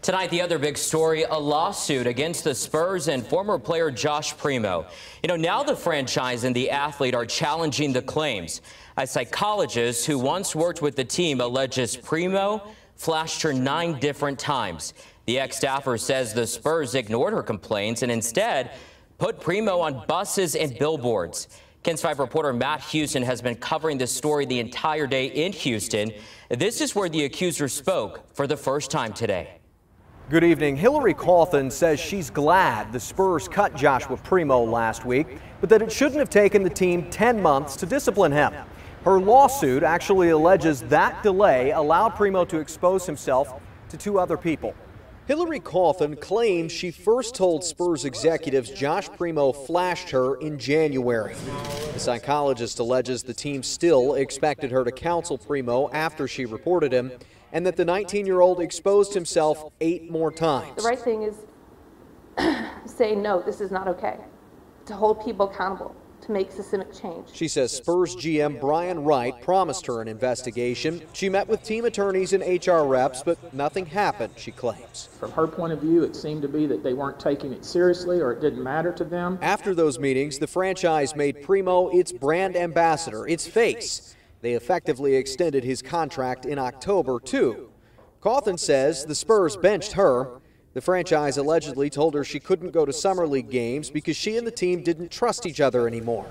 Tonight, the other big story, a lawsuit against the Spurs and former player Josh Primo. Now the franchise and the athlete are challenging the claims. A psychologist who once worked with the team alleges Primo flashed her 9 different times. The ex-staffer says the Spurs ignored her complaints and instead put Primo on buses and billboards. KENS 5 reporter Matt Houston has been covering this story the entire day in Houston. This is where the accuser spoke for the first time today. Good evening. Hillary Cauthen says she's glad the Spurs cut Joshua Primo last week, but that it shouldn't have taken the team 10 months to discipline him. Her lawsuit actually alleges that delay allowed Primo to expose himself to 2 other people. Hillary Cauthen claims she first told Spurs executives Josh Primo flashed her in January. The psychologist alleges the team still expected her to counsel Primo after she reported him, and that the 19-year-old exposed himself 8 more times. The right thing is say, no, this is not okay, to hold people accountable, to make systemic change. She says Spurs GM Brian Wright promised her an investigation. She met with team attorneys and HR reps, but nothing happened, she claims. From her point of view, it seemed to be that they weren't taking it seriously or it didn't matter to them. After those meetings, the franchise made Primo its brand ambassador, its face. They effectively extended his contract in October, too. Cauthen says the Spurs benched her. The franchise allegedly told her she couldn't go to Summer League games because she and the team didn't trust each other anymore.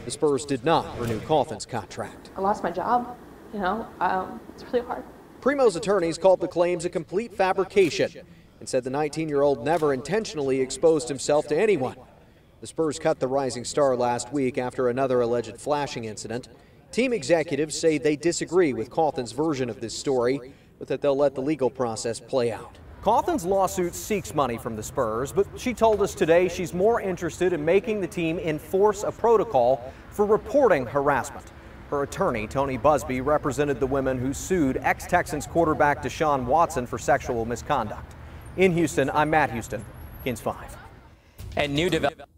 The Spurs did not renew Cauthen's contract. I lost my job, it's really hard. Primo's attorneys called the claims a complete fabrication and said the 19-year-old never intentionally exposed himself to anyone. The Spurs cut the rising star last week after another alleged flashing incident. Team executives say they disagree with Cauthen's version of this story, but that they'll let the legal process play out. Cauthen's lawsuit seeks money from the Spurs, but she told us today she's more interested in making the team enforce a protocol for reporting harassment. Her attorney, Tony Busby, represented the women who sued ex-Texans quarterback Deshaun Watson for sexual misconduct. In Houston, I'm Matt Houston, KENS 5. And new development.